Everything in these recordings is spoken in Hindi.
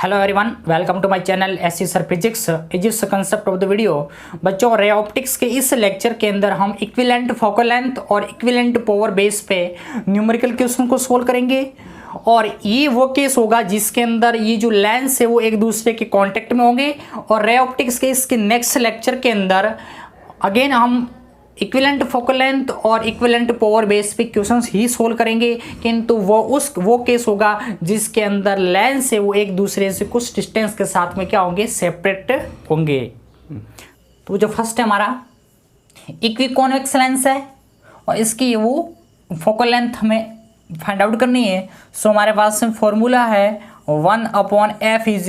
Hello everyone, welcome to my channel SC sir physics is concept of the video. बच्चों, रे ऑप्टिक्स के इस लेक्चर के अंदर हम इक्विवेलेंट फोकल लेंथ और इक्विवेलेंट पावर बेस पे न्यूमेरिकल क्वेश्चन को सोल्व करेंगे। और ये वो केस होगा जिसके अंदर ये जो लेंस है वो एक दूसरे के कांटेक्ट में होंगे। और रे ऑप्टिक्स के इसके नेक्स्ट लेक्चर के अंदर अगेन हम इक्विवेलेंट फोकल लेंथ और इक्विवेलेंट पावर बेस पे क्वेश्चंस ही सोल्व करेंगे, किंतु वो केस होगा जिसके अंदर लेंस है वो एक दूसरे से कुछ डिस्टेंस के साथ में क्या होंगे, सेपरेट होंगे। तो जो फर्स्ट है हमारा इक्विकॉन्वेक्स लेंस है और इसकी वो फोकल लेंथ हमें फाइंड आउट करनी है। सो हमारे पास में फॉर्मूला है 1/f =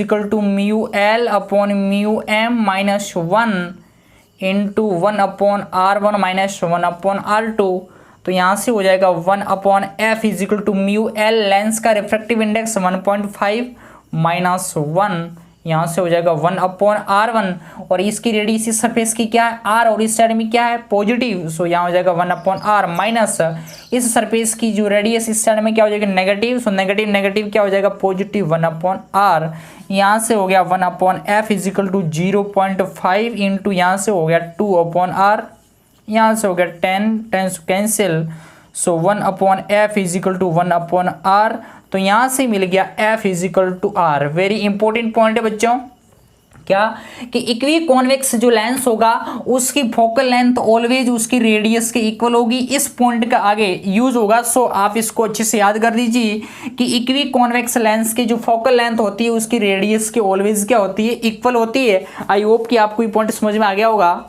μL/μm-1 into 1/r1 - 1/r2। तो यहाँ से हो जाएगा 1/f = μL, लेंस का रिफ्रैक्टिव इंडेक्स 1.5 - 1, यहाँ से हो जाएगा 1/r1। और इसकी रेडियस इस सरफेस की क्या है, r, और इस साइड में क्या है, पॉजिटिव। सो यहाँ हो जाएगा 1/r माइनस इस सरफेस की जो रेडियस इस साइड में क्या हो जाएगा, नेगेटिव। सो नेगेटिव नेगेटिव क्या हो जाएगा, पॉजिटिव 1/r। यहाँ से हो गया 1/f = 0.5 इंटू यहाँ से हो गया 2/r, यहाँ से हो गया 10 कैंसिल। सो 1/f = 1/r। तो यहाँ से मिल गया f = r। Very important point है बच्चों, क्या कि इक्वी कॉन्वेक्स जो लेंस होगा उसकी फोकल लेंथ ऑलवेज उसकी रेडियस के इक्वल होगी। इस पॉइंट का आगे यूज होगा। सो आप इसको अच्छे से याद कर दीजिए कि इक्वी कॉन्वेक्स लेंस की जो फोकल लेंथ होती है उसकी रेडियस के ऑलवेज क्या होती है, इक्वल होती है। आई होप कि आपको ये पॉइंट समझ में आ गया होगा।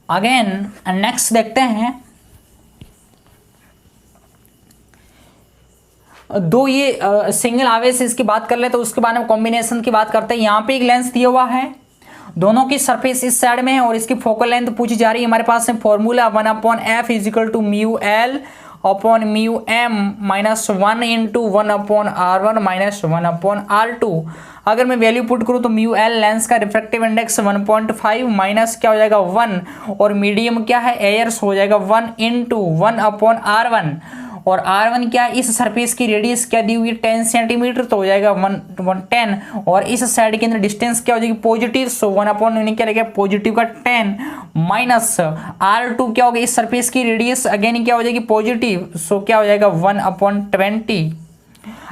अगेन नेक्स्ट देखते हैं दो ये सिंगल आवेश इसकी बात कर ले तो उसके बाद में कॉम्बिनेशन की बात करते हैं। यहाँ पे एक लेंस दिया हुआ है, दोनों की सरफेस इस साइड में है और इसकी फोकल लेंथ पूछी जा रही है। हमारे पास में formula 1/f = μL/μm-1 into 1/r1 - 1/r2। अगर मैं वैल्यू पुट करूँ तो μL लेंस का रिफ्रैक्टिव इंडेक्स 1.5 माइनस क्या हो जाएगा 1, और मीडियम क्या है, एयर्स, हो जाएगा 1 इंटू 1/r1। और r1 क्या, इस सरफेस की रेडियस क्या दी हुई है, 10 सेंटीमीटर, तो हो जाएगा 110। और इस साइड के अंदर डिस्टेंस क्या हो जाएगी, पॉजिटिव। सो 1/, क्या रहेगा, पॉजिटिव का 10 माइनस r2 क्या होगा, इस सरफेस की रेडियस अगेन क्या हो जाएगी, पॉजिटिव। सो क्या हो जाएगा 1/20।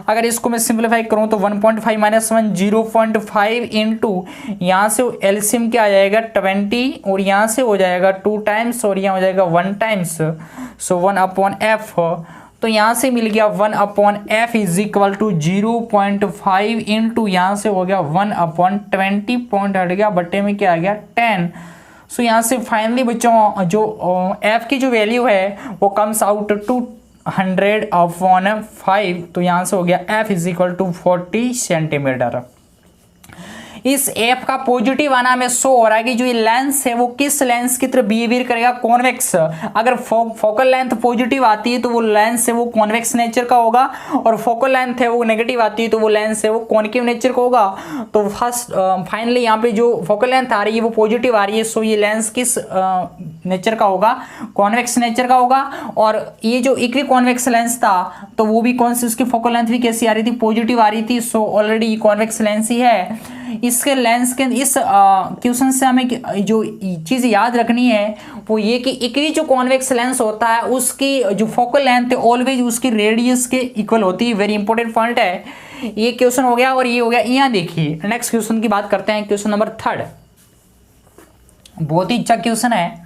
अगर इसको मैं सिंप्लीफाई करूं तो 1.5 - 1 0.5 इंटू यहाँ से एलसीएम क्या आ जाएगा 20, और यहाँ से हो जाएगा 2 टाइम्स, और यहाँ हो जाएगा 1 टाइम्स। सो 1/f। तो यहाँ से मिल गया 1/f = 0.5 इंटू यहाँ से हो गया 1/20, पॉइंट हट गया, बट्टे में क्या आ गया 10। सो यहाँ से फाइनली बच्चों जो f की जो वैल्यू है वो कम्स आउट टू 100/5। तो यहाँ से हो गया f = 40 सेंटीमीटर। इस f का पॉजिटिव आना में शो हो रहा है कि जो ये लेंस है वो किस लेंस की तरह बिहेवियर करेगा, कॉन्वेक्स। अगर फोकल लेंथ पॉजिटिव आती है तो वो लेंस है वो कॉन्वेक्स नेचर का होगा, और फोकल लेंथ है वो नेगेटिव आती है तो वो लेंस है वो कॉन्केव नेचर का होगा। तो फर्स्ट फाइनली यहाँ पे जो फोकल लेंथ आ रही है वो पॉजिटिव आ रही है। सो ये लेंस किस नेचर का होगा, कॉन्वेक्स नेचर का होगा। और ये जो इक्वी कॉन्वेक्स लेंस था तो वो भी कौन सी, उसकी फोकल लेंथ भी कैसी आ रही थी, पॉजिटिव आ रही थी। सो ऑलरेडी कॉन्वेक्स लेंस ही है। इसके लेंस के इस क्वेश्चन से हमें जो चीज़ याद रखनी है वो ये कि इक्वी जो कॉन्वेक्स लेंस होता है उसकी जो फोकल लेंथ है ऑलवेज उसकी रेडियस के इक्वल होती है। वेरी इंपॉर्टेंट पॉइंट है। ये क्वेश्चन हो गया और ये हो गया। यहाँ देखिए नेक्स्ट क्वेश्चन की बात करते हैं, क्वेश्चन नंबर 3। बहुत ही अच्छा क्वेश्चन है।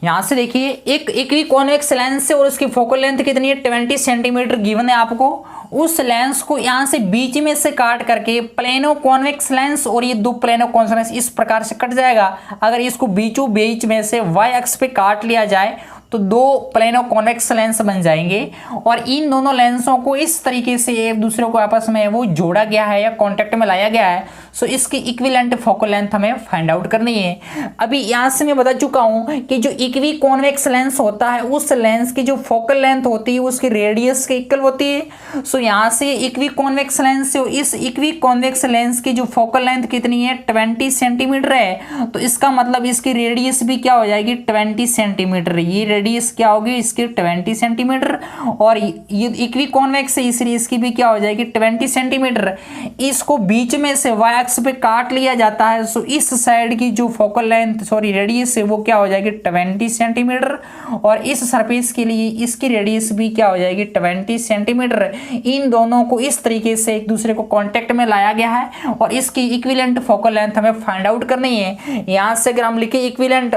यहां से देखिए एक इक्वी कॉन्वेक्स लेंस है और उसकी फोकल लेंथ कितनी है, 20 सेंटीमीटर गिवन है आपको। उस लेंस को यहां से बीच में से काट करके प्लेनो कॉन्वेक्स लेंस और ये दो प्लेनो कॉन्वेक्स इस प्रकार से कट जाएगा। अगर इसको बीचों बीच में से y अक्ष पे काट लिया जाए तो दो प्लेनो कॉन्वेक्स लेंस बन जाएंगे और इन दोनों लेंसों को इस तरीके से एक दूसरे को आपस में वो जोड़ा गया है या कॉन्टेक्ट में लाया गया है। सो इसकी इक्विवेलेंट फोकल लेंथ हमें फाइंड आउट करनी है। अभी यहाँ से मैं बता चुका हूँ कि जो इक्वी कॉन्वेक्स लेंस होता है उस लेंस की जो फोकल लेंथ होती है उसकी रेडियस के इक्वल होती है। सो यहाँ से इक्वी कॉन्वेक्स लेंस से इस इक्वी कॉन्वेक्स लेंस की जो फोकल लेंथ कितनी है 20 सेंटीमीटर है, तो इसका मतलब इसकी रेडियस भी क्या हो जाएगी 20 सेंटीमीटर। ये रेडियस क्या होगी इसकी 20 सेंटीमीटर और ये इक्वी कॉन्वेक्स है इसलिए इसकी भी क्या हो जाएगी 20 सेंटीमीटर। इसको बीच में से वाई एक्स पे काट लिया जाता है। सो इस साइड की जो फोकल लेंथ सॉरी रेडियस है वो क्या हो जाएगी 20 सेंटीमीटर और इस सरफेस के लिए इसकी रेडियस भी क्या हो जाएगी 20 सेंटीमीटर। इन दोनों को इस तरीके से एक दूसरे को कांटेक्ट में लाया गया है और इसकी इक्विवेलेंट फोकल लेंथ हमें फाइंड आउट करनी है। यहाँ से अगर हम लिखे इक्विवेलेंट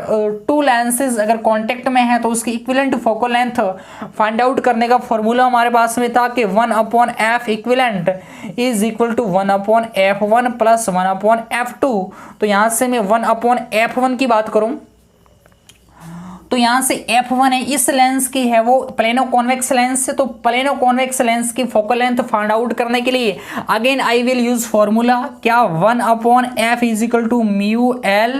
टू लेंसेज अगर कांटेक्ट में है तो उसकी equivalent focal length find out करने का फॉर्मूला हमारे पास में था कि 1/f equivalent is equal to 1/f1 plus 1/f2। तो यहाँ से मैं 1/f1 की बात करूं तो यहाँ से f1 है इस लेंस की है वो प्लेनो कॉन्वेक्स लेंस से, तो प्लेनो कॉन्वेक्स लेंस की फोकल लेंथ फाइंड आउट करने के लिए again I will use formula क्या 1/f is equal to mu L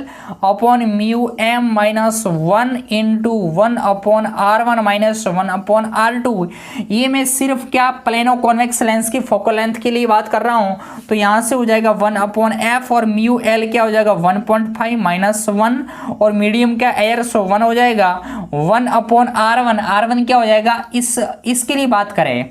upon mu M minus 1 into 1/r1 minus 1/r2। ये मैं सिर्फ क्या प्लेनो कॉन्वेक्स लेंस की फोकल लेंथ के लिए बात कर रहा हूँ। तो यहाँ से हो जाएगा 1/f और म्यू एल क्या हो जाएगा 1.5 माइनस 1 और मीडियम क्या एयर सो 1 हो जाएगा 1/r1। r1 क्या हो जाएगा इसके लिए बात करें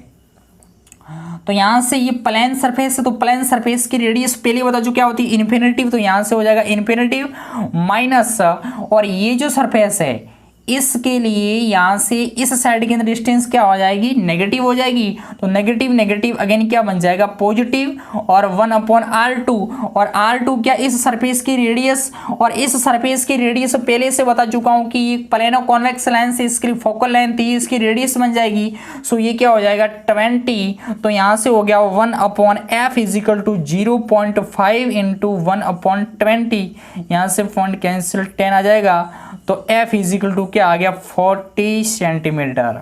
तो यहां से ये प्लेन सरफेस है तो प्लेन सरफेस की रेडियस पहले बता चुका क्या होती है इन्फिनिटिव, तो यहां से हो जाएगा इन्फिनिटिव माइनस और ये जो सरफेस है इसके लिए यहाँ से इस साइड की डिस्टेंस क्या हो जाएगी नेगेटिव हो जाएगी। तो नेगेटिव नेगेटिव अगेन क्या बन जाएगा पॉजिटिव और 1/r2 और r2 क्या इस सरफेस की रेडियस और इस सरफेस की रेडियस पहले से बता चुका हूँ कि प्लेनो कॉन्वेक्स लेंस इसकी फोकल लेंथ थी इसकी रेडियस बन जाएगी। सो ये क्या हो जाएगा 20। तो यहाँ से हो गया 1/f is equal to 0.5 into 1/20। यहाँ से पॉइंट कैंसिल 10 आ जाएगा तो f इज इक्वल टू क्या आ गया 40 सेंटीमीटर।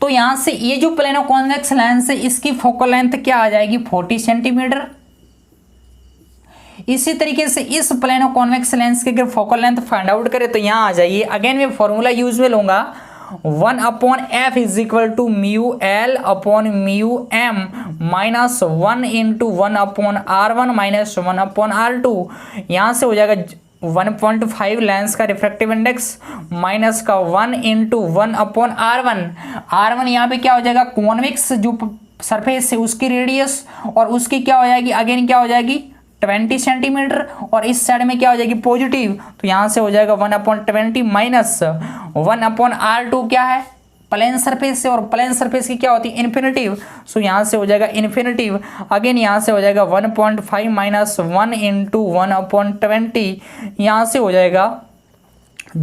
तो यहां से ये जो प्लेनो कॉन्वेक्स लेंस है इसकी फोकल लेंथ क्या आ जाएगी 40 सेंटीमीटर। इसी तरीके से इस प्लेनो कॉन्वेक्स लेंस की अगर फोकल लेंथ फाइंड आउट करें तो यहां आ जाइए अगेन मैं फॉर्मूला यूज में लूंगा 1/f is equal to mu L upon mu M minus 1 into 1/r1 minus 1/r2। यहां से हो जाएगा 1.5 लेंस का रिफ्रैक्टिव इंडेक्स माइनस का 1 इंटू 1/r1। r1 यहाँ पे क्या हो जाएगा कॉन्वेक्स जो सरफेस है उसकी रेडियस और उसकी क्या हो जाएगी अगेन क्या हो जाएगी 20 सेंटीमीटर और इस साइड में क्या हो जाएगी पॉजिटिव। तो यहाँ से हो जाएगा 1/20 माइनस 1/r2 क्या है प्लेन सरफेस से और प्लेन सरफेस की क्या होती है इन्फिनिटिव। सो यहाँ से हो जाएगा इन्फिनिटिव अगेन यहाँ से हो जाएगा 1.5 माइनस 1 इंटू 1/20। यहाँ से हो जाएगा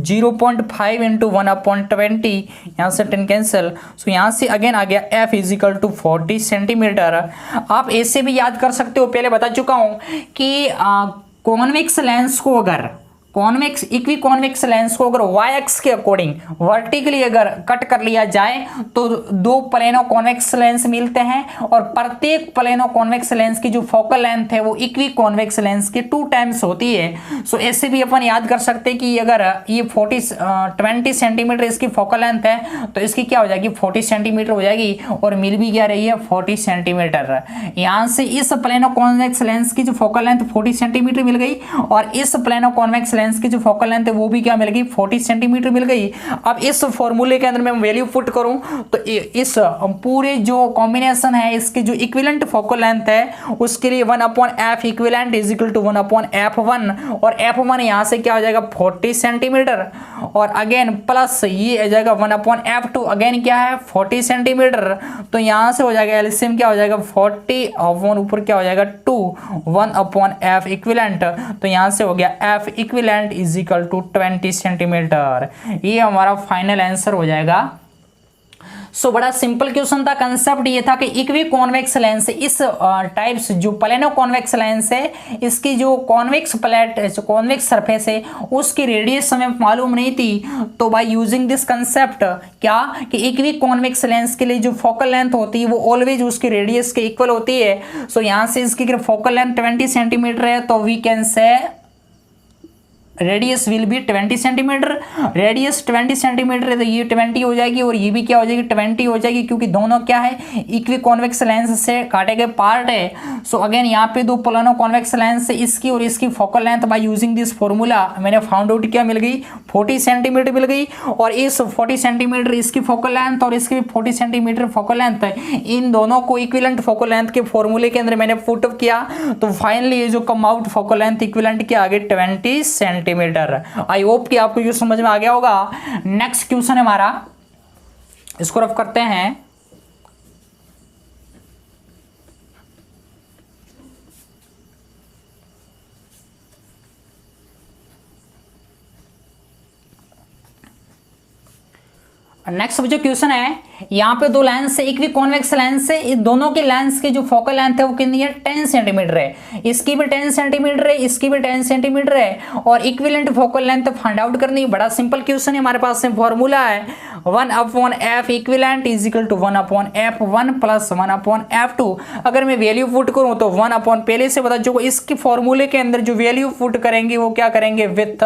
0.5 इंटू 1/20। यहाँ से 10 कैंसिल। सो यहाँ से अगेन आ गया f is equal to 40 centimetre. आप ऐसे भी याद कर सकते हो पहले बता चुका हूँ कि कॉन्वेक्स लेंस को अगर कॉन्वेक्स इक्वी कॉन्वेक्स लेंस को अगर वाई एक्स के अकॉर्डिंग वर्टिकली अगर कट कर लिया जाए तो दो प्लेनो कॉन्वेक्स लेंस मिलते हैं और प्रत्येक प्लेनो कॉन्वेक्स लेंस की जो फोकल लेंथ है वो इक्वी कॉन्वेक्स लेंस के 2 टाइम्स होती है। सो ऐसे भी अपन याद कर सकते हैं कि अगर ये 20 सेंटीमीटर इसकी फोकल लेंथ है तो इसकी क्या हो जाएगी 40 सेंटीमीटर हो जाएगी और मिल भी क्या रही है 40 सेंटीमीटर। यहाँ से इस प्लेनो कॉन्वेक्स लेंस की जो फोकल लेंथ 40 सेंटीमीटर मिल गई और इस प्लेनो कॉन्वेक्स लेंस की जो फोकल लेंथ है वो भी क्या मिल गई 40 सेंटीमीटर मिल गई। अब इस फॉर्मूले के अंदर मैं वैल्यू पुट करूं तो इस पूरे जो कॉम्बिनेशन है इसके जो इक्विवेलेंट फोकल लेंथ है उसके लिए 1/f equivalent is equal to 1/f1 और f1 यहां से क्या हो जाएगा 40 सेंटीमीटर और अगेन प्लस ये आ जाएगा 1/f2 अगेन क्या है 40 सेंटीमीटर। तो यहां से हो जाएगा एलसीएम क्या हो जाएगा 40 और ऊपर क्या हो जाएगा 2 1/f इक्विवेलेंट। तो यहां से हो गया f equivalent is equal to 20 centimetre. ये हमारा फाइनल आंसर हो जाएगा। सो बड़ा सिंपल क्वेश्चन था। कंसेप्ट ये था कि इक्वी कॉन्वेक्स लेंस इस टाइप्स जो प्लेनो कॉन्वेक्स लेंस है, इसकी जो कॉन्वेक्स प्लेट जो कॉन्वेक्स सरफेस है उसकी रेडियस हमें मालूम नहीं थी। तो बाय यूजिंग दिस कंसेप्ट क्या कि इक्वी कॉन्वेक्स लेंस के लिए जो फोकल लेंथ होती है वो ऑलवेज उसकी रेडियस के इक्वल होती है। सो यहाँ से इसकी फोकल लेंथ 20 सेंटीमीटर है, तो we can say radius will be 20 centimetre. Radius 20 centimetre है तो ये 20 हो जाएगी और ये भी क्या हो जाएगी 20 हो जाएगी, क्योंकि दोनों क्या है इक्वी कॉन्वेक्स लेंस से काटे गए पार्ट है। सो अगेन यहाँ पे दो प्लानो कॉन्वेक्स लेंस से इसकी और इसकी focal length by using this formula मैंने फाउंड आउट क्या मिल गई 40 सेंटीमीटर मिल गई। और इस 40 सेंटीमीटर इसकी फोकल लेंथ और इसकी 40 सेंटीमीटर फोकल लेंथ है, इन दोनों को इक्विवेलेंट फोकल लेंथ के फॉर्मूले के अंदर मैंने पुट अप किया। तो फाइनली ये जो come out focal length equivalent के आगे 20 सेंटीमीटर। आई होप कि आपको ये समझ में आ गया होगा। नेक्स्ट क्वेश्चन है हमारा, इसको रफ करते हैं। नेक्स्ट जो क्वेश्चन है, यहाँ पे दो लेंस है इक्वी कॉन्वेक्स लेंस है, इस दोनों के लेंस की जो फोकल लेंथ है वो कितनी है 10 सेंटीमीटर है। इसकी भी 10 सेंटीमीटर है, इसकी भी 10 सेंटीमीटर है और equivalent focal length find out करनी है। बड़ा सिंपल क्वेश्चन है, हमारे पास में फॉर्मूला है 1/f equivalent is equal to 1/f1 plus 1/f2। अगर मैं वैल्यू पुट करूँ तो 1 पहले से बता चुका, इसके फॉर्मूले के अंदर जो वैल्यू पुट करेंगे वो क्या करेंगे विथ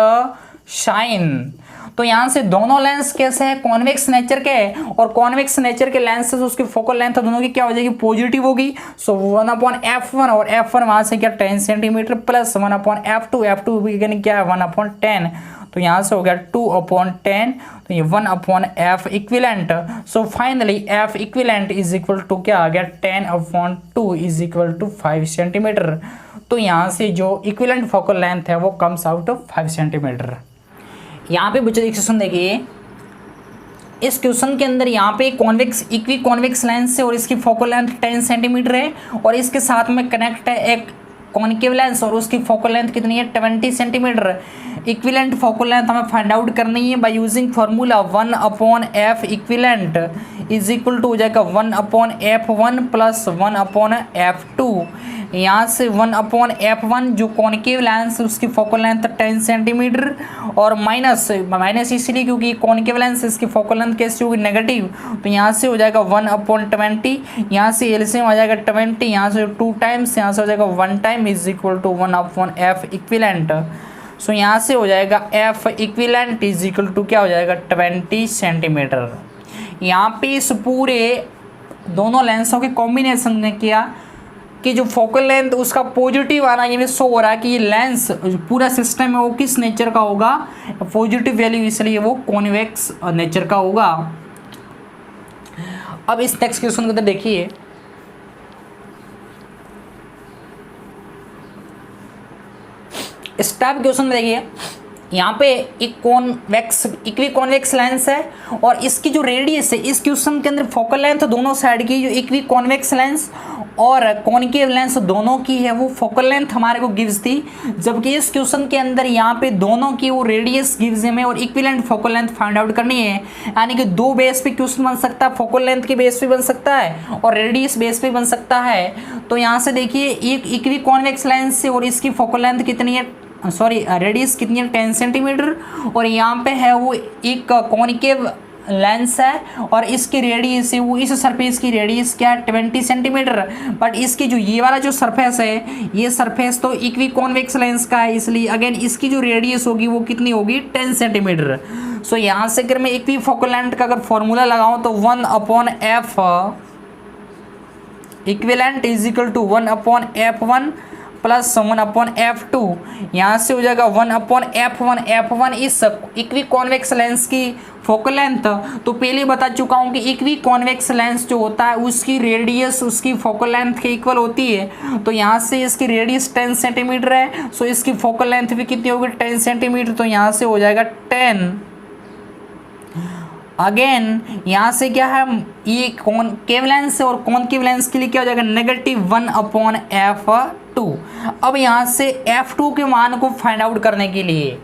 साइन। तो यहाँ से दोनों लेंस कैसे है कॉन्वेक्स नेचर के और कॉन्वेक्स नेचर के लेंस से उसकी फोकल लेंथ दोनों की क्या हो जाएगी पॉजिटिव होगी। सो 1/f1 और f1 वहाँ से क्या 10 सेंटीमीटर प्लस 1/f2, f2 भी क्या है 1/10। तो यहाँ से हो गया 2/10, तो ये 1/f equivalent. So finally f equivalent is equal to क्या आ गया 10/2 इज इक्वल टू 5 सेंटीमीटर। तो यहाँ से जो इक्विवेलेंट फोकल लेंथ है वो कम्स आउट 5 सेंटीमीटर। यहाँ पे बच्चों एक क्वेश्चन देखिए, इस क्वेश्चन के अंदर यहाँ पे कॉन्वेक्स इक्वी कॉन्वेक्स लेंस है और इसकी फोकल लेंथ 10 सेंटीमीटर है और इसके साथ में कनेक्ट है एक कॉन्केव लेंस और उसकी फोकल लेंथ कितनी है 20 सेंटीमीटर। इक्विवेलेंट फोकल लेंथ हमें फाइंड आउट करनी है by using formula 1/f equivalent is equal to हो जाएगा 1/f1 प्लस 1/f2। यहाँ से 1/f1 जो कॉन्केव लेंस उसकी फोकल लेंथ 10 सेंटीमीटर और माइनस इसलिए क्योंकि कॉन्केव लेंस इसकी फोकल लेंथ कैसी होगी नेगेटिव। तो यहाँ से हो जाएगा 1/20, यहाँ से एलसीएम आ जाएगा 20, यहाँ से 2 टाइम्स, यहाँ से हो जाएगा 1 time is equal to 1/f equivalent. So यहाँ से हो जाएगा f equivalent is equal to क्या हो जाएगा 20 सेंटीमीटर। यहाँ पे इस पूरे दोनों लेंसों के कॉम्बिनेशन ने किया कि जो फोकल लेंथ उसका पॉजिटिव आना ये शो हो रहा है कि ये लेंस पूरा सिस्टम है वो किस नेचर का होगा पॉजिटिव वैल्यू, इसलिए वो कॉन्वेक्स नेचर का होगा। अब इस नेक्स्ट क्वेश्चन के अंदर देखिए, इस टाइप क्वेश्चन में देखिए यहाँ पे एक इक्वी कॉन्वेक्स लेंस है और इसकी जो रेडियस है इस क्वेश्चन के अंदर फोकल लेंथ दोनों साइड की जो इक्वी कॉन्वेक्स लेंस और कॉन्केव लेंस दोनों की है वो फोकल लेंथ हमारे को गिव्स थी, जबकि इस क्वेश्चन के अंदर यहाँ पे दोनों की वो रेडियस गिव्स हमें और equivalent focal length find out करनी है। यानी कि दो बेस पे क्वेश्चन बन सकता है, फोकल लेंथ के बेस पे बन सकता है और रेडियस बेस पे बन सकता है। तो यहाँ से देखिए एक इक्वी कॉन्वेक्स लेंस से और इसकी फोकल लेंथ कितनी है रेडियस कितनी है 10 सेंटीमीटर और यहाँ पे है वो एक कॉन्केव लेंस है और इसकी रेडियस है वो इस सरफेस की रेडियस क्या है 20 सेंटीमीटर। बट इसकी जो ये वाला जो सरफेस है ये सरफेस तो इक्वी कॉन्वेक्स लेंस का है, इसलिए अगेन इसकी जो रेडियस होगी वो कितनी होगी 10 सेंटीमीटर। सो यहाँ से अगर मैं इक्वी फोकल लेंथ का अगर फॉर्मूला लगाऊं तो 1/f equivalent is equal to 1/f1 plus 1/f2। यहाँ से हो जाएगा 1/f1। f1 इस इक्वी कॉन्वेक्स लेंस की फोकल लेंथ, तो पहले बता चुका हूँ कि इक्वी कॉन्वेक्स लेंस जो होता है उसकी रेडियस उसकी फोकल लेंथ के इक्वल होती है। तो यहाँ से इसकी रेडियस 10 सेंटीमीटर है, सो इसकी फोकल लेंथ भी कितनी होगी 10 सेंटीमीटर। तो यहाँ से हो जाएगा 10। अगेन यहाँ से क्या है ये कॉनकेव लेंस और कॉनकेव लेंस के लिए क्या हो जाएगा -1/f2। अब यहाँ से f2 के मान को फाइंड आउट करने के लिए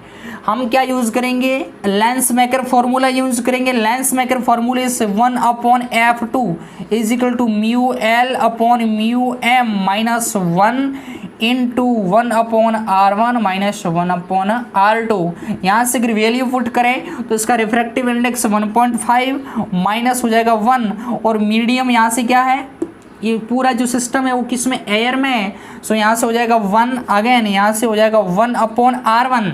हम क्या यूज़ करेंगे, लेंस मेकर फॉर्मूला यूज़ करेंगे। लेंस मेकर फॉर्मूले से 1/f2 is equal to mu L upon mu M minus 1 into 1/r1 minus 1/r2। यहाँ से अगर वैल्यू पुट करें तो इसका रिफ्रैक्टिव इंडेक्स 1.5 माइनस हो जाएगा 1, और मीडियम यहाँ से क्या है, ये पूरा जो सिस्टम है वो किस में, एयर में है। सो यहाँ से हो जाएगा 1, अगेन यहाँ से हो जाएगा 1/r1।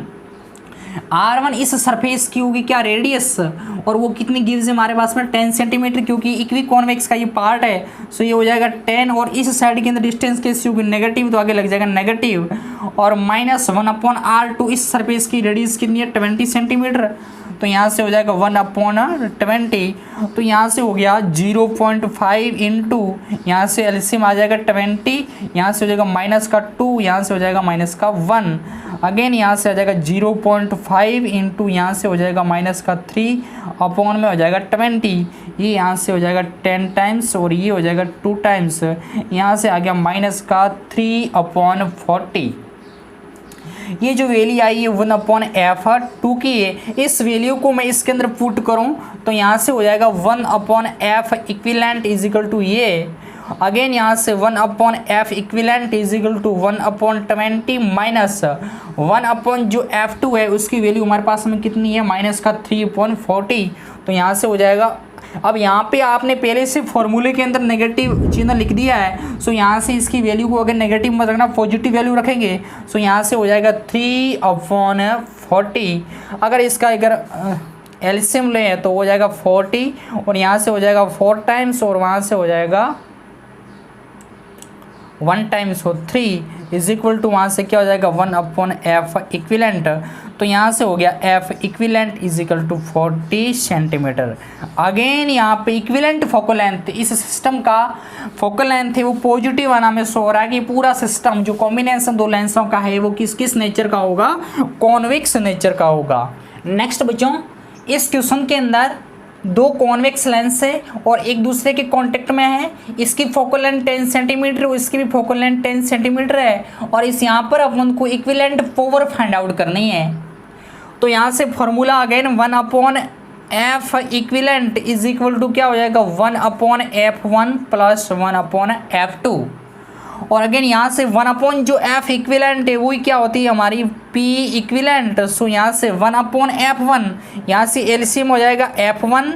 r1 इस सरफेस की होगी क्या, रेडियस, और वो कितनी गिव्स है हमारे पास में 10 सेंटीमीटर, क्योंकि इक्वी कॉन्वेक्स का ये पार्ट है। सो ये हो जाएगा 10, और इस साइड के अंदर डिस्टेंस कैसी होगी, नेगेटिव, तो आगे लग जाएगा नेगेटिव, और माइनस 1/r2 इस सरफेस की रेडियस कितनी है 20 सेंटीमीटर। तो यहाँ से हो जाएगा 1/20, तो यहाँ से हो गया 0.5 इंटू, यहाँ से एलसीएम आ जाएगा 20, यहाँ से हो जाएगा माइनस का 2, यहाँ से हो जाएगा माइनस का 1, अगेन यहाँ से आ जाएगा 0.5 इंटू, यहाँ से हो जाएगा माइनस का 3 अपॉन में हो जाएगा 20, ये यहाँ से हो जाएगा 10 टाइम्स, और ये हो जाएगा 2 टाइम्स, यहाँ से आ गया माइनस का 3/40। ये जो वैल्यू आई है 1/f2 की है, इस वैल्यू को मैं इसके अंदर पुट करूं तो यहाँ से हो जाएगा 1/f equivalent is equal to ये, अगेन यहाँ से 1/f equivalent is equal to 1/20 minus 1 जो f2 है उसकी वैल्यू हमारे पास में कितनी है, माइनस का 3/40। तो यहाँ से हो जाएगा, अब यहाँ पे आपने पहले से फॉर्मूले के अंदर नेगेटिव चिन्ह लिख दिया है। सो यहाँ से इसकी वैल्यू को अगर नेगेटिव मत रखना, पॉजिटिव वैल्यू रखेंगे। सो यहाँ से हो जाएगा 3/40। अगर इसका अगर एलसीएम लें तो हो जाएगा 40, और यहाँ से हो जाएगा 4 टाइम्स, और वहाँ से हो जाएगा 1 टाइम्स, हो 3 इज इक्वल टू, वहाँ से क्या हो जाएगा 1/f इक्विवेलेंट। तो यहाँ से हो गया f equivalent is equal to 40 centimetre. Again यहाँ पे इक्विवेलेंट फोकल लेंथ, इस सिस्टम का फोकल लेंथ है वो पॉजिटिव आना में शो हो रहा है कि पूरा सिस्टम जो कॉम्बिनेशन दो लेंसों का है वो किस किस नेचर का होगा, कॉन्वेक्स नेचर का होगा। नेक्स्ट बच्चों, इस क्वेश्चन के अंदर दो कॉन्वेक्स लेंस है और एक दूसरे के कांटेक्ट में है, इसकी फोकल लेंथ 10 सेंटीमीटर और इसकी भी फोकल लेंथ 10 सेंटीमीटर है, और इस यहाँ पर अपन को इक्विवेलेंट पावर फाइंड आउट करनी है। तो यहाँ से formula again 1/f equivalent is equal to क्या हो जाएगा 1/f1 प्लस 1/f2, और अगेन यहाँ से 1 जो f इक्विवेलेंट है वही क्या होती है हमारी p इक्विवेलेंट। सो यहाँ से 1/f1, यहाँ से एलसीएम हो जाएगा f1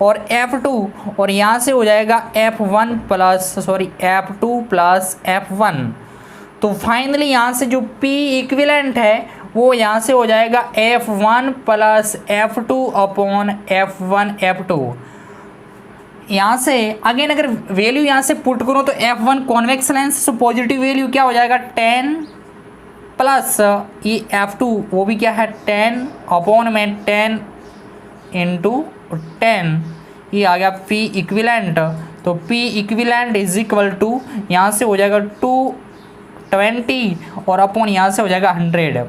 और f2, और यहाँ से हो जाएगा f2 प्लस f1। तो फाइनली यहाँ से जो p इक्विवेलेंट है वो यहाँ से हो जाएगा f1 प्लस f2/f1 f2। यहाँ से अगेन अगर वैल्यू यहाँ से पुट करो तो f1 convex lens, so positive value क्या हो जाएगा 10 प्लस ये f2 वो भी क्या है 10 अपॉन में 10 इंटू 10, ये आ गया p इक्विवेलेंट। तो p equivalent is equal to यहाँ से हो जाएगा 220 और अपॉन यहाँ से हो जाएगा 100।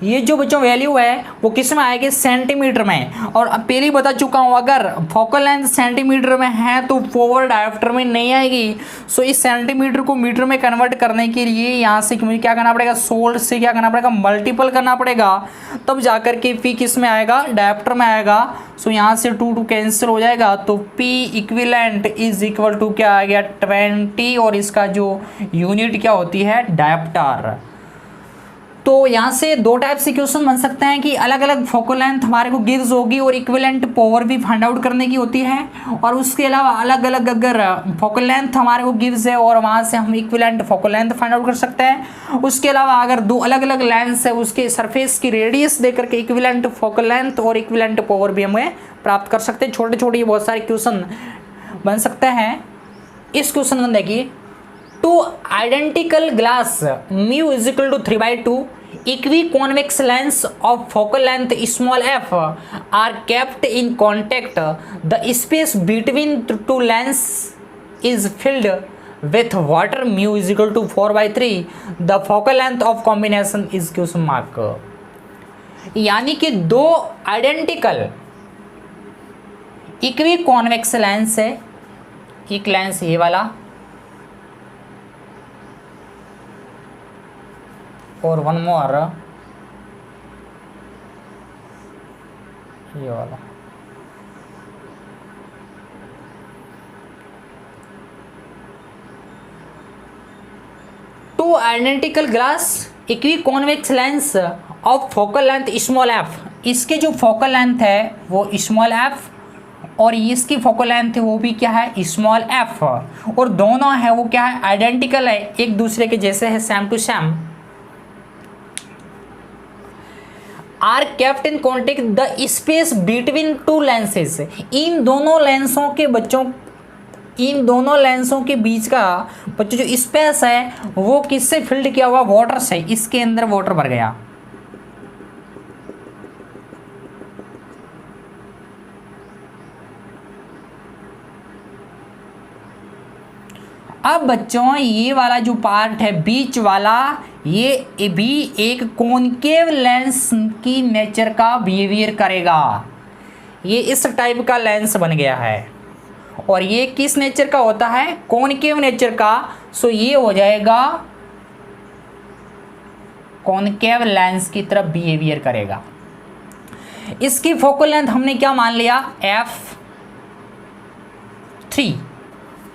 ये जो बच्चों वैल्यू है वो किस में आएगी, सेंटीमीटर में। और अब पहले ही बता चुका हूँ अगर फोकल लेंथ सेंटीमीटर में है तो फॉरवर्ड डायोप्टर में नहीं आएगी। सो इस सेंटीमीटर को मीटर में कन्वर्ट करने के लिए यहाँ से मुझे क्या करना पड़ेगा, 16 से क्या करना पड़ेगा, मल्टीपल करना पड़ेगा, तब जाकर के पी किस में आएगा, डायोप्टर में आएगा। सो यहाँ से 2 कैंसिल हो जाएगा, तो P equivalent is equal to क्या आ गया 20, और इसका जो यूनिट क्या होती है डायोप्टर। तो यहाँ से दो टाइप से क्वेश्चन बन सकते हैं कि अलग अलग फोकल लेंथ हमारे को गिव्स होगी और इक्विवेलेंट पावर भी फाइंड आउट करने की होती है, और उसके अलावा अलग अलग अगर फोकल लेंथ हमारे को गिव्स है और वहाँ से हम equivalent focal length find out कर सकते हैं। उसके अलावा अगर दो अलग अलग लेंस है उसके सरफेस की रेडियस देकर के इक्विवेलेंट फोकल लेंथ और इक्विवेलेंट पावर भी हमें प्राप्त कर सकते हैं। छोटे छोटे बहुत सारे क्वेश्चन बन सकते हैं। इस क्वेश्चन में देखिए, two identical glass mu is equal to 3/2 equiconvex lens of focal length small f are kept in contact, the space between two lens is filled with water mu is equal to 4/3, the focal length of combination is question mark। यानी कि दो आइडेंटिकल इक्वी कॉन्वेक्स लेंस है, एक लेंस ये वाला और वन मोर ये वाला। To identical glass equi convex lens of focal length small F, इसके जो फोकल लेंथ है वो स्मॉल एफ और इसकी फोकल लेंथ है वो भी क्या है स्मॉल एफ, और दोनों है वो क्या है आइडेंटिकल है, एक दूसरे के जैसे है, same to same. Are kept in contact the space between two lenses, इन दोनों लेंसों के बच्चों, इन दोनों लेंसों के बीच का बच्चों जो स्पेस है वो किससे फिल्ड किया हुआ, वाटर से, इसके अंदर वाटर भर गया। अब बच्चों ये वाला जो पार्ट है बीच वाला, ये भी एक कॉनकेव लेंस की नेचर का बिहेवियर करेगा, ये इस टाइप का लेंस बन गया है, और ये किस नेचर का होता है कॉनकेव नेचर का, सो ये हो जाएगा कॉनकेव लेंस की तरफ बिहेवियर करेगा। इसकी फोकल लेंथ हमने क्या मान लिया f3।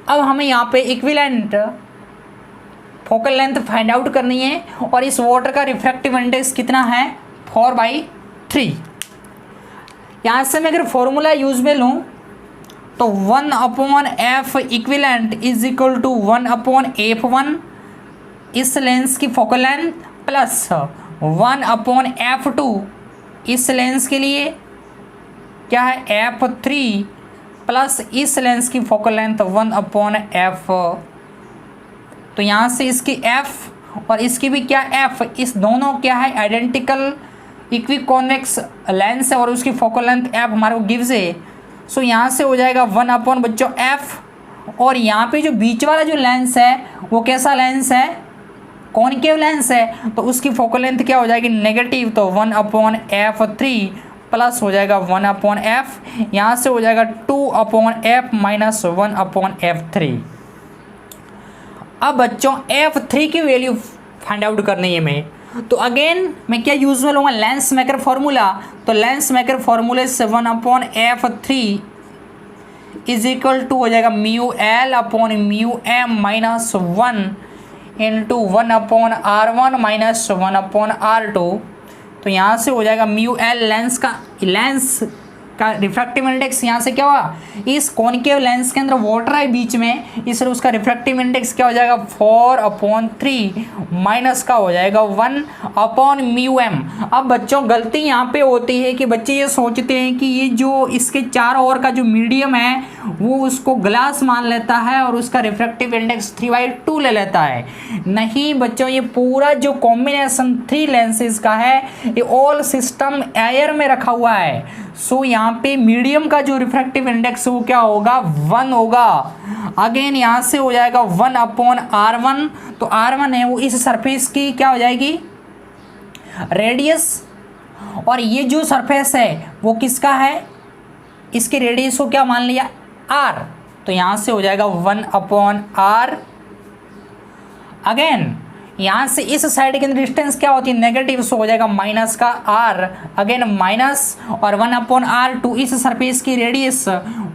अब हमें यहाँ पे equivalent focal length find out करनी है, और इस वाटर का रिफ्रैक्टिव इंडेक्स कितना है 4/3। यहाँ से मैं अगर फॉर्मूला यूज में लूँ तो 1/f equivalent is equal to 1/f1 इस लेंस की फोकल लेंथ प्लस 1/f2 इस लेंस के लिए क्या है f3 प्लस इस लेंस की फोकल लेंथ 1/f। तो यहाँ से इसकी f और इसकी भी क्या f, इस दोनों क्या है आइडेंटिकल इक्वी कॉन्वेक्स लेंस है और उसकी फोकल लेंथ f हमारे को गिव्स है। सो यहाँ से हो जाएगा 1/ बच्चों f, और यहाँ पे जो बीच वाला जो लेंस है वो कैसा लेंस है कॉनकेव लेंस है, तो उसकी फोकल लेंथ क्या हो जाएगी नेगेटिव, तो 1/f3 प्लस हो जाएगा 1/f, यहाँ से हो जाएगा 2/f माइनस 1/f3। अब बच्चों f3 की वैल्यू फाइंड आउट करनी है मैं, तो अगेन मैं क्या यूज में लूँगा लेंस मेकर फॉर्मूला, तो लेंस मेकर फॉर्मूले से 1/f3 इज इक्वल टू हो जाएगा μl/μm minus 1 into 1/r1 minus 1/r2। तो यहाँ से हो जाएगा μl लेंस का रिफ्रैक्टिव इंडेक्स, यहाँ से क्या हुआ इस कॉनकेव लेंस के अंदर वाटर है बीच में, इसलिए उसका रिफ्रैक्टिव इंडेक्स क्या हो जाएगा 4/3 माइनस का हो जाएगा 1/μm। अब बच्चों गलती यहाँ पे होती है कि बच्चे ये सोचते हैं कि ये जो इसके चारों ओर का जो मीडियम है वो उसको ग्लास मान लेता है और उसका रिफ्रैक्टिव इंडेक्स 3/2 ले लेता है। नहीं बच्चों, ये पूरा जो कॉम्बिनेशन 3 लेंसेज का है ये ऑल सिस्टम एयर में रखा हुआ है। सो यहाँ पे मीडियम का जो रिफ्रैक्टिव इंडेक्स वो क्या होगा 1 होगा। अगेन यहाँ से हो जाएगा 1/r1, तो r1 है वो इस सरफेस की क्या हो जाएगी रेडियस, और ये जो सरफेस है वो किसका है इसके रेडियस को क्या मान लिया r, तो यहाँ से हो जाएगा 1/r। अगेन यहाँ से इस साइड की डिस्टेंस क्या होती है नेगेटिव, सो हो जाएगा माइनस का r, अगेन माइनस और 1/r2 इस सरफेस की रेडियस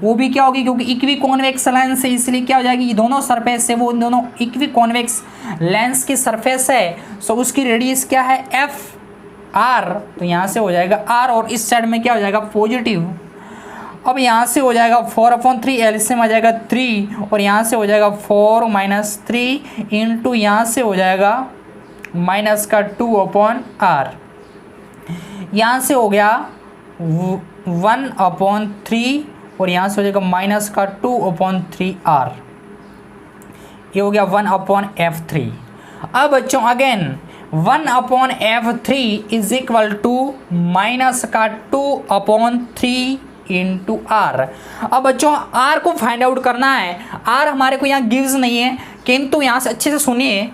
वो भी क्या होगी क्योंकि इक्वी कॉन्वेक्स लेंस है इसलिए क्या हो जाएगी ये दोनों सरफेस है वो दोनों इक्वी कॉन्वेक्स लेंस की सरफेस है, सो उसकी रेडियस क्या है f(r), तो यहाँ से हो जाएगा r और इस साइड में क्या हो जाएगा पॉजिटिव। अब यहाँ से हो जाएगा 4/3 एलसीएम आ जाएगा 3 और यहाँ से हो जाएगा 4 माइनस 3 इंटू यहाँ से हो जाएगा माइनस का 2/r, यहाँ से हो गया 1/3 और यहाँ से हो जाएगा माइनस का 2/3r, ये हो गया 1/f3। अब बच्चों again 1/f3 is equal to minus का 2/3 इंटू r। अब बच्चों r को फाइंड आउट करना है, r हमारे को यहाँ गिव्स नहीं है, किंतु यहाँ से अच्छे से सुनिए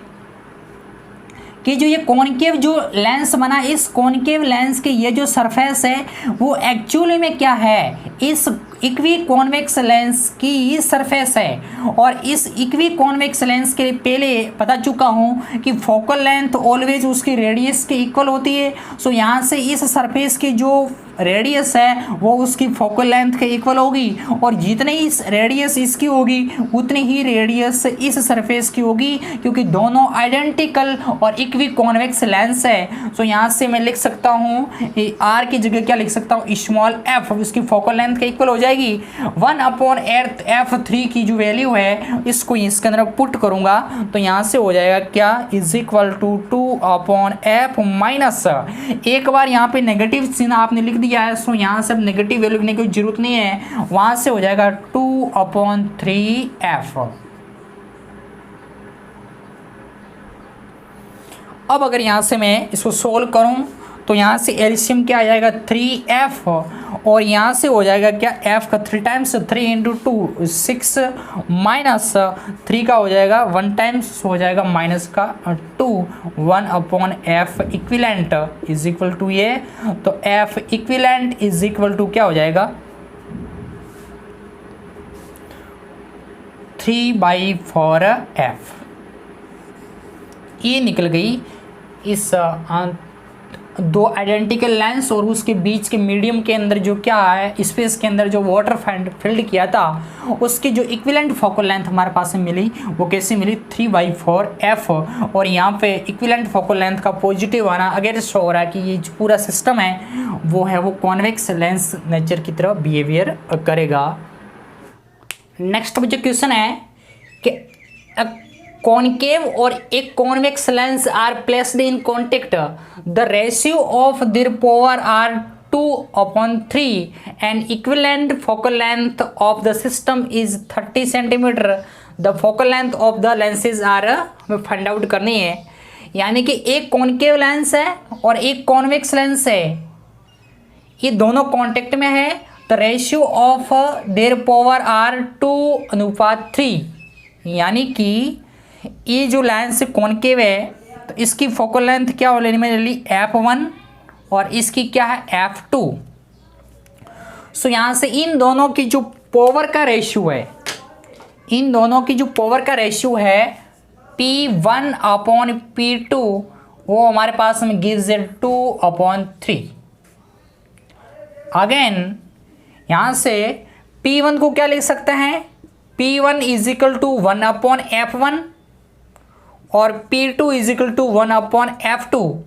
कि जो ये कॉनकेव जो लेंस बना इस कॉनकेव लेंस के ये जो सरफेस है वो एक्चुअली में क्या है इस इक्वी कॉन्वेक्स लेंस की सरफेस है, और इस इक्वी कॉन्वेक्स लेंस के लिए पहले बता चुका हूँ कि फोकल लेंथ ऑलवेज उसकी रेडियस के इक्वल होती है। सो यहाँ से इस सरफेस की जो रेडियस है वो उसकी फोकल लेंथ के इक्वल होगी, और जितनी ही रेडियस इसकी होगी उतनी ही रेडियस इस सरफेस की होगी, क्योंकि दोनों आइडेंटिकल और इक्वी कॉन्वेक्स लेंस है। सो यहाँ से मैं लिख सकता हूँ आर की जगह क्या लिख सकता हूँ, स्मॉल एफ उसकी फोकल लेंथ के इक्वल हो जाएगी। 1/f3 की जो वैल्यू है इसको इसके अंदर पुट करूंगा तो यहाँ से हो जाएगा क्या, is equal to 2/f minus, एक बार यहाँ पे नेगेटिव चिन्ह आपने लिख दिया है, सो यहाँ से अब नेगेटिव वैल्यू लिखने की जरूरत नहीं है, वहां से हो जाएगा 2/3f। अब अगर यहाँ से मैं इसको सोल्व करूँ तो यहाँ से एलसीएम क्या आ जाएगा 3f, और यहाँ से हो जाएगा क्या f का 3 टाइम्स 3 × 2 6 माइनस 3 का हो जाएगा 1 टाइम्स हो जाएगा माइनस का 2 1/f equivalent is equal to ये, तो f equivalent is equal to क्या हो जाएगा 3/4f। ये निकल गई इस दो आइडेंटिकल लेंस और उसके बीच के मीडियम के अंदर जो क्या है स्पेस के अंदर जो वाटर फील्ड किया था उसकी जो इक्विवेलेंट फोकल लेंथ हमारे पास में मिली वो कैसे मिली 3/4f, और यहाँ पे इक्विवेलेंट फोकल लेंथ का पॉजिटिव आना अगर शो हो रहा है कि ये जो पूरा सिस्टम है वो कॉन्वेक्स लेंस नेचर की तरह बिहेवियर करेगा। नेक्स्ट जो क्वेश्चन है कि कॉनकेव और एक convex lens are placed in contact, the ratio of their power are 2/3 and equivalent focal length of the system is 30 centimetre, the focal length of the lenses are, हमें फाइंड आउट करनी है। यानी कि एक कॉनकेव लेंस है और एक कॉन्वेक्स लेंस है, ये दोनों कॉन्टेक्ट में है, the ratio of their power are 2/3, यानी कि ये जो लेंस कॉनकेव है तो इसकी फोकल लेंथ क्या हो लेनी मैंने ली f1 और इसकी क्या है f2। सो यहाँ से इन दोनों की जो पावर का रेशियो है, इन दोनों की जो पावर का रेशियो है P1/P2 वो हमारे पास में गिव्स 2/3। अगेन यहाँ से P1 को क्या लिख सकते हैं, P1 is equal to 1/F1 और P2 is equal to 1/F2।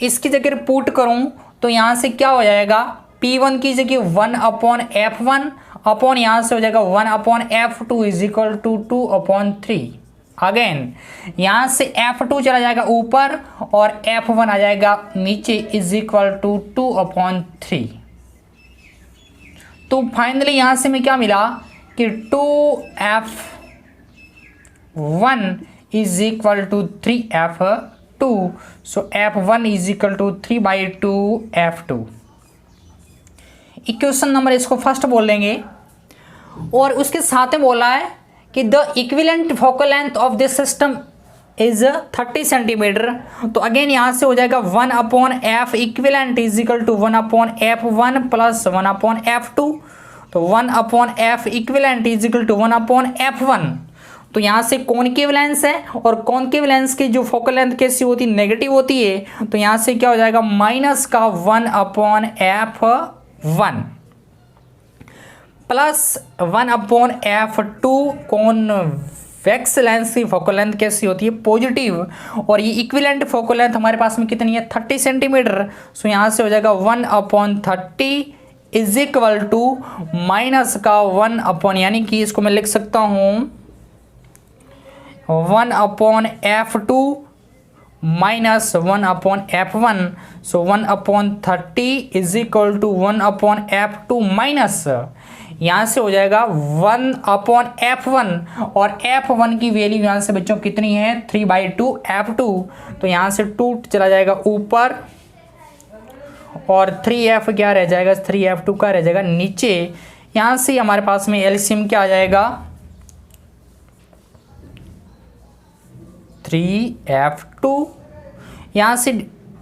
इसकी जगह पुट करूं तो यहाँ से क्या हो जाएगा, P1 की जगह 1/F1 अपॉन यहाँ से हो जाएगा 1/F2 is equal to 2/3। Again यहाँ से F2 चला जाएगा ऊपर और F1 आ जाएगा नीचे इज इक्वल टू 2/3। तो फाइनली यहाँ से में क्या मिला कि 2f1 is equal to 3f2, so f1 is equal to 3/2f2। Equation number इसको फर्स्ट बोल देंगे, और उसके साथ में बोला है कि the equivalent focal length of this system is 30 centimetre. तो अगेन यहाँ से हो जाएगा 1/f equivalent is equal to 1/f1 plus 1/f2, तो 1/f equivalent is equal to 1/f1। तो यहाँ से कॉनकेव लेंस है और कॉनकेव लेंस की जो फोकल लेंथ कैसी होती है, नेगेटिव होती है, तो यहाँ से क्या हो जाएगा माइनस का 1/f1 plus 1/f2। Convex lens की फोकल लेंथ कैसी होती है, पॉजिटिव, और ये इक्विवेलेंट फोकल लेंथ हमारे पास में कितनी है 30 सेंटीमीटर। सो यहाँ से हो जाएगा 1/30 इज इक्वल टू माइनस का 1 यानी कि इसको मैं लिख सकता हूँ 1/f2 minus 1/f1, so 1/30 is equal to 1/f2 minus यहाँ से हो जाएगा 1/f1, और f1 की वैल्यू यहाँ से बच्चों कितनी है 3/2f2, तो यहाँ से 2 चला जाएगा ऊपर और 3f क्या रह जाएगा, 3f2 का रह जाएगा नीचे। यहाँ से हमारे पास में एलसीएम क्या आ जाएगा 3f2, यहाँ से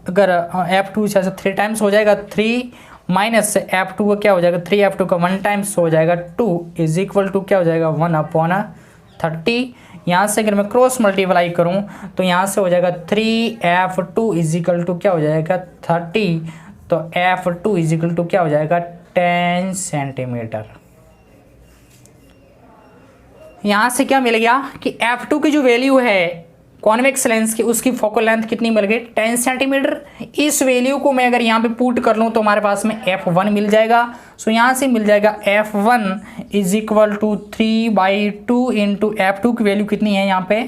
अगर f2 से 3 टाइम्स हो जाएगा 3 माइनस f2 का क्या हो जाएगा 3f2 का 1 टाइम्स हो जाएगा 2 इज इक्वल टू क्या हो जाएगा 1/30। यहाँ से अगर मैं क्रॉस मल्टीप्लाई करूँ तो यहाँ से हो जाएगा 3f2 इज इक्वल टू क्या हो जाएगा 30, तो F2 इजिकल टू क्या हो जाएगा 10 सेंटीमीटर। यहाँ से क्या मिल गया कि F2 की जो वैल्यू है कॉन्वेक्स लेंस की उसकी फोकल लेंथ कितनी मिल गई 10 सेंटीमीटर। इस वैल्यू को मैं अगर यहाँ पे पुट कर लूँ तो हमारे पास में F1 मिल जाएगा। सो यहाँ से मिल जाएगा F1 is equal to 3/2 into F2 की वैल्यू कितनी है यहाँ पे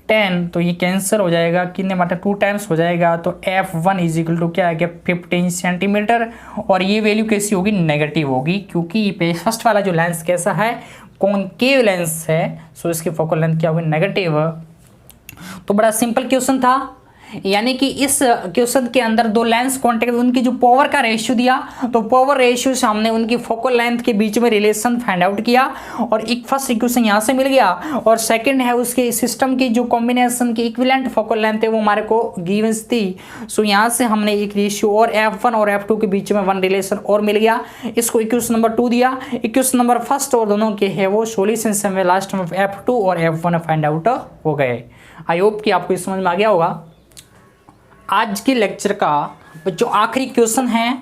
10, तो ये कैंसिल हो जाएगा, कितने मतलब 2 टाइम्स हो जाएगा। तो F1 इज इक्वल टू क्या आ गया 15 सेंटीमीटर। और ये वैल्यू कैसी होगी नेगेटिव होगी, क्योंकि फर्स्ट वाला जो लेंस कैसा है कॉनकेव लेंस है। सो इसकी फोकल लेंथ क्या होगी नेगेटिव। तो बड़ा सिंपल क्वेश्चन था, यानी कि इस क्वेश्चन के अंदर दो लेंस कांटेक्ट उनकी जो पावर का रेशियो दिया, तो पावर रेशियो से हमने उनकी फोकल लेंथ के बीच में रिलेशन फाइंड आउट किया। और एक फर्स्ट इक्वेशन यहाँ से मिल गया, और सेकंड है उसके सिस्टम की जो कॉम्बिनेशन की इक्विवेलेंट फोकल लेंथ है वो हमारे को गिवंस थी। सो यहाँ से हमने एक रेशियो और F1 और F2 के बीच में वन रिलेशन और मिल गया। इसको इक्वेशन नंबर 2 दिया। इक्वेशन नंबर फर्स्ट और दोनों के है वो सोल्यूशन से हमें लास्ट में F2 और F1 फाइंड आउट हो गए। आई होप कि आपको समझ में आ गया होगा। आज के लेक्चर का जो आखिरी क्वेश्चन है,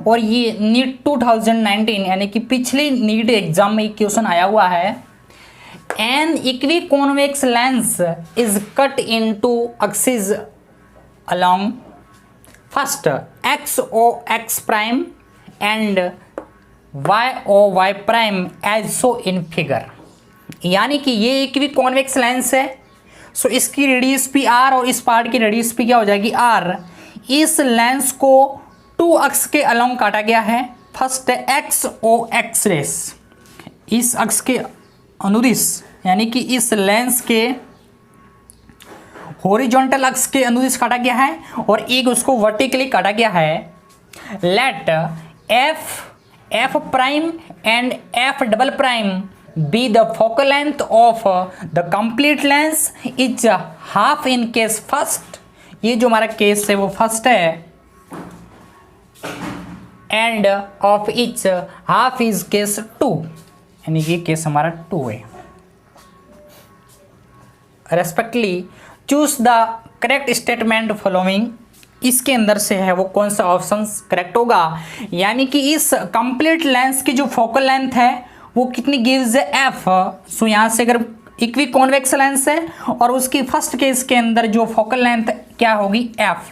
और ये नीट 2019 यानी कि पिछली नीट एग्जाम में एक क्वेश्चन आया हुआ है। An equiconvex lens is cut into axis along first X O X prime and Y O Y prime as shown in figure. यानी कि ये इक्वी कॉन्वेक्स लेंस है। सो इसकी रेडियस पी आर और इस पार्ट की रेडियस पी क्या हो जाएगी आर। इस लेंस को 2 अक्स के अलोंग काटा गया है। फर्स्ट है एक्स ओ एक्स रेस, इस अक्स के अनुदिश, यानी कि इस लेंस के हॉरिजॉन्टल अक्स के अनुदिश काटा गया है, और एक उसको वर्टिकली काटा गया है। Let F prime and F double prime be the focal length of the complete lens is half in case first, ये जो हमारा केस है वो फर्स्ट है, and of each half is case 2, यानी कि केस हमारा 2 है। Respectively choose the correct statement following, इसके अंदर से है वो कौन सा ऑप्शन करेक्ट होगा। यानी कि इस कंप्लीट लेंस की जो फोकल लेंथ है वो कितनी गिव्स है एफ। सो यहाँ से अगर इक्वी कॉन्वेक्स लेंस है और उसकी फर्स्ट केस के अंदर जो फोकल लेंथ क्या होगी एफ।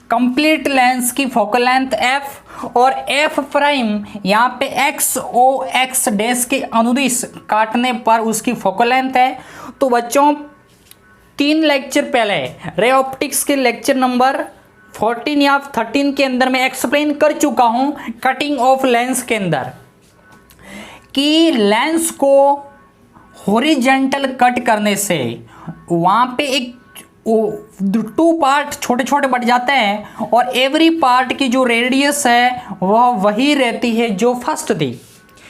कंप्लीट लेंस की फोकल लेंथ एफ, और एफ प्राइम यहाँ पे एक्स ओ एक्स डैश के अनुदिश काटने पर उसकी फोकल लेंथ है। तो बच्चों 3 लेक्चर पहले रे ऑप्टिक्स के लेक्चर नंबर 14 या 13 के अंदर मैं एक्सप्लेन कर चुका हूँ कटिंग ऑफ लेंस के अंदर, कि लेंस को हॉरिजॉन्टल कट करने से वहाँ पे एक 2 पार्ट छोटे छोटे बढ़ जाते हैं, और एवरी पार्ट की जो रेडियस है वह वही रहती है जो फर्स्ट थी,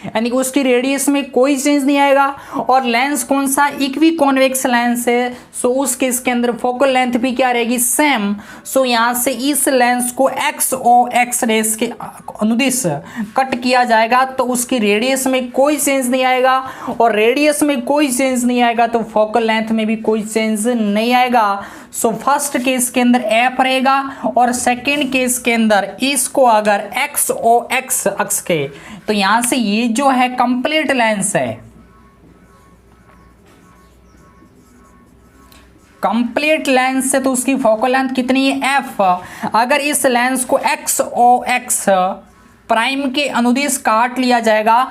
यानी कि उसकी रेडियस में कोई चेंज नहीं आएगा। और लेंस कौन सा इक्वी कॉन्वेक्स लेंस है, सो उस केस के अंदर फोकल लेंथ भी क्या रहेगी सेम। सो यहाँ से इस लेंस को एक्स ओ एक्स रेस के अनुदिश कट किया जाएगा, तो उसकी रेडियस में कोई चेंज नहीं आएगा, और रेडियस में कोई चेंज नहीं आएगा तो फोकल लेंथ में भी कोई चेंज नहीं आएगा। सो फर्स्ट केस के अंदर एफ रहेगा, और सेकेंड केस के अंदर इसको अगर एक्स ओ एक्स अक्स के, तो यहां से ये जो है कंप्लीट लेंस है, कंप्लीट लेंस से तो उसकी फोकल लेंथ कितनी है एफ। अगर इस लेंस को एक्स ओ एक्स प्राइम के अनुदिश काट लिया जाएगा,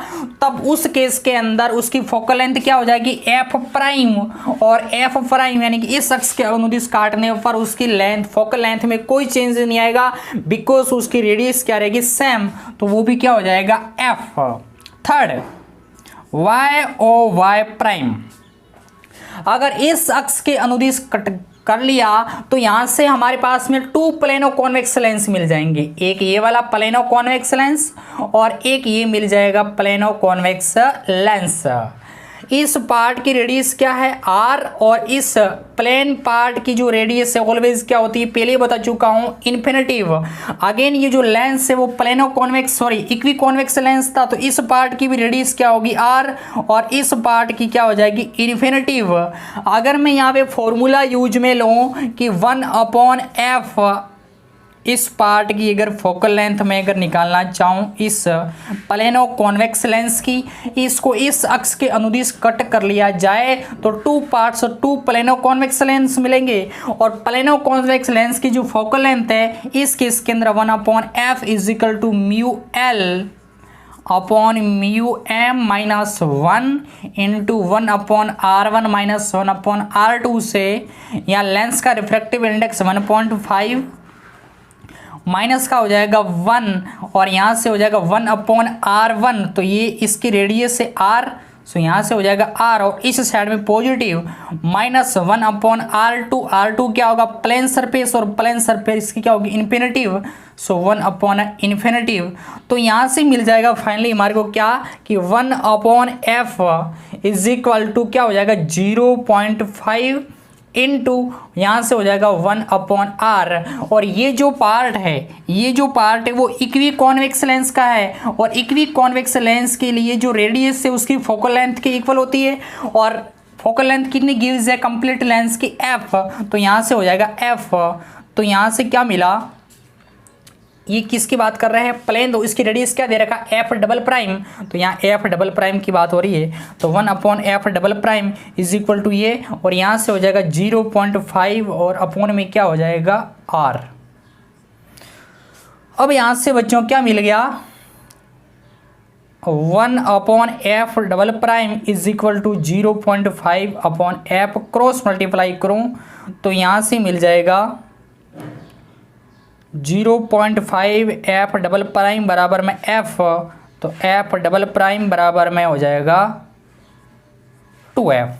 तब उस केस के अंदर उसकी फोकल लेंथ क्या हो जाएगी एफ प्राइम, और एफ प्राइम यानी कि इस अक्ष के अनुदिश काटने पर उसकी लेंथ फोकल लेंथ में कोई चेंज नहीं आएगा, बिकॉज उसकी रेडियस क्या रहेगी सेम, तो वो भी क्या हो जाएगा F. Third Y O Y prime, अगर इस अक्ष के अनुदिश कट कर लिया तो यहाँ से हमारे पास में 2 प्लेनो कॉन्वेक्स लेंस मिल जाएंगे, एक ये वाला प्लेनो कॉन्वेक्स लेंस और एक ये मिल जाएगा प्लेनो कॉन्वेक्स लेंस। इस पार्ट की रेडियस क्या है r, और इस प्लेन पार्ट की जो रेडियस है ऑलवेज क्या होती है, पहले बता चुका हूं, इन्फिनिटिव। अगेन ये जो लेंस है वो plano convex sorry equi convex lens था, तो इस पार्ट की भी रेडियस क्या होगी r, और इस पार्ट की क्या हो जाएगी, इन्फिनिटिव। अगर मैं यहाँ पे फॉर्मूला यूज में लूँ कि 1/f इस पार्ट की अगर फोकल लेंथ में अगर निकालना चाहूँ इस प्लेनो कॉन्वेक्स लेंस की, इसको इस अक्ष के अनुदिश कट कर लिया जाए तो 2 पार्ट्स 2 प्लेनो कॉन्वेक्स लेंस मिलेंगे। और प्लेनो कॉन्वेक्स लेंस की जो फोकल लेंथ है इसके अंदर 1/f is equal to mu L upon mu M minus 1 into 1/r1 minus 1/r2 से यहाँ लेंस का रिफ्रैक्टिव इंडेक्स 1.5 माइनस का हो जाएगा 1, और यहाँ से हो जाएगा 1/r1, तो ये इसकी रेडियस है r, सो यहाँ से हो जाएगा r, और इस साइड में पॉजिटिव माइनस 1/r2, r2 क्या होगा, प्लेन सरफेस, और प्लेन सरफेस की क्या होगी, इन्फिनिटिव, सो 1/इन्फिनिटिव। तो यहाँ से मिल जाएगा फाइनली हमारे को क्या कि 1/f इज इक्वल टू क्या हो जाएगा 0.5 इंटू यहाँ से हो जाएगा 1/r। और ये जो पार्ट है वो इक्वी कॉन्वेक्स लेंस का है, और इक्वी कॉन्वेक्स लेंस के लिए जो रेडियस है उसकी फोकल लेंथ के इक्वल होती है, और फोकल लेंथ कितनी गिव्स है कंप्लीट लेंस की f, तो यहाँ से हो जाएगा f। तो यहाँ से क्या मिला, ये किसकी बात कर रहे हैं, प्लेन, तो इसकी रेडियस क्या दे रखा f डबल प्राइम, तो यहाँ f डबल प्राइम की बात हो रही है, तो 1/f double prime is equal to ये, और यहाँ से हो जाएगा 0.5 और अपॉन में क्या हो जाएगा r। अब यहाँ से बच्चों क्या मिल गया, 1/f double prime is equal to 0.5/f, cross multiply करूँ तो यहाँ से मिल जाएगा 0.5f डबल प्राइम बराबर में f, तो f डबल प्राइम बराबर में हो जाएगा 2f।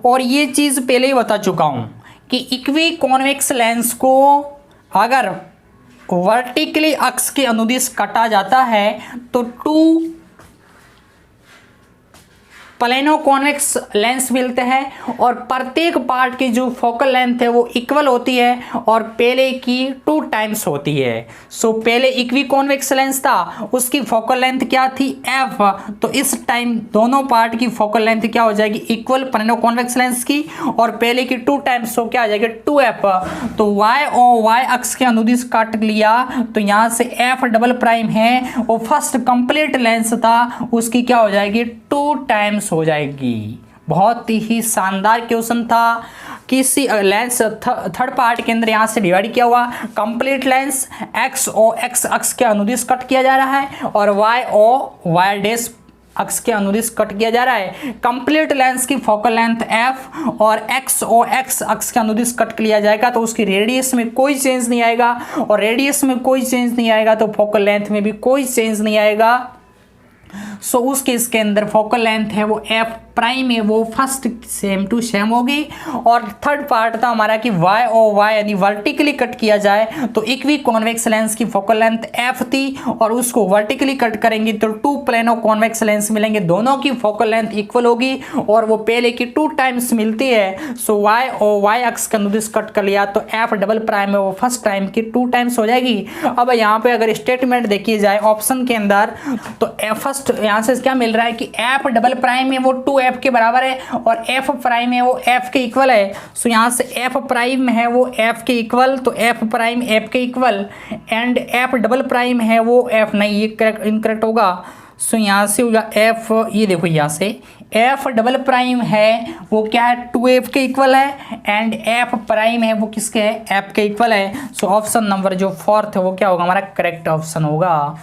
और ये चीज़ पहले ही बता चुका हूँ कि इक्वी कॉन्वेक्स लेंस को अगर वर्टिकली अक्ष के अनुदिश काटा जाता है तो 2 प्लेनो कॉन्वेक्स लेंस मिलते हैं, और प्रत्येक पार्ट की जो फोकल लेंथ है वो इक्वल होती है और पहले की 2 टाइम्स होती है। सो पहले इक्वी कॉन्वेक्स लेंस था, उसकी फोकल लेंथ क्या थी f, तो इस टाइम दोनों पार्ट की फोकल लेंथ क्या हो जाएगी इक्वल प्लेनो कॉन्वेक्स लेंस की, और पहले की 2 टाइम्स हो क्या आ जाएगी 2f। तो y और y अक्ष के अनुदिश काट लिया तो यहाँ से f डबल प्राइम है वो फर्स्ट कंप्लीट लेंस था, उसकी क्या हो जाएगी 2 टाइम्स हो जाएगी। बहुत ही शानदार क्वेश्चन था। किसी लेंस थर्ड पार्ट के अंदर यहाँ से डिवाइड किया हुआ कंप्लीट लेंस x और x अक्ष के अनुदिश कट किया जा रहा है, और y और y डैश अक्ष के अनुदिश कट किया जा रहा है। कंप्लीट लेंस की फोकल लेंथ f और x और x अक्ष के अनुदिश कट लिया जाएगा तो उसकी रेडियस में कोई चेंज नहीं आएगा, और रेडियस में कोई चेंज नहीं आएगा तो फोकल लेंथ में भी कोई चेंज नहीं आएगा। सो उस केस के अंदर फोकल लेंथ है वो f प्राइम है वो फर्स्ट सेम टू सेम होगी। और थर्ड पार्ट था हमारा कि y और y यदि वर्टिकली कट किया जाए तो इक्वी कॉन्वेक्स लेंस की फोकल लेंथ f थी, और उसको वर्टिकली कट करेंगे तो 2 प्लेनो कॉन्वेक्स लेंस मिलेंगे, दोनों की फोकल लेंथ इक्वल होगी और वो पहले की 2 टाइम्स मिलती है। सो y और y अक्ष का अनुदिश कट कर लिया तो f डबल प्राइम है वो फर्स्ट टाइम की 2 टाइम्स हो जाएगी। अब यहाँ पे अगर स्टेटमेंट देखी जाए ऑप्शन के अंदर तो फर्स्ट यहाँ से क्या मिल रहा है कि f डबल प्राइम है वो 2f के बराबर है, और f प्राइम है वो f के इक्वल है। सो यहाँ से f प्राइम है वो f के इक्वल, तो f प्राइम f के equal, and f double prime है वो f नहीं, ये करेक्ट इनकरेक्ट होगा। सो यहाँ से होगा f, ये देखो यहाँ से f डबल प्राइम है वो क्या है 2f के इक्वल है, एंड f प्राइम है वो किसके है f के इक्वल है। सो ऑप्शन नंबर जो 4th है वो क्या होगा हमारा करेक्ट ऑप्शन होगा।